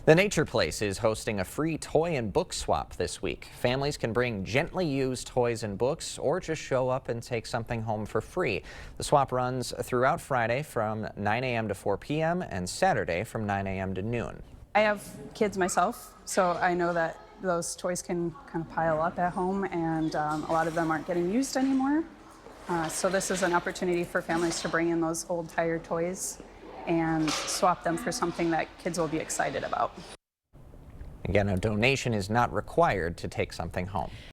The Nature Place is hosting a free toy and book swap this week. Families can bring gently used toys and books or just show up and take something home for free. The swap runs throughout Friday from 9 a.m. to 4 p.m. and Saturday from 9 a.m. to noon. I have kids myself, so I know that those toys can kind of pile up at home, and a lot of them aren't getting used anymore. So this is an opportunity for families to bring in those old tired toys and swap them for something that kids will be excited about. Again, a donation is not required to take something home.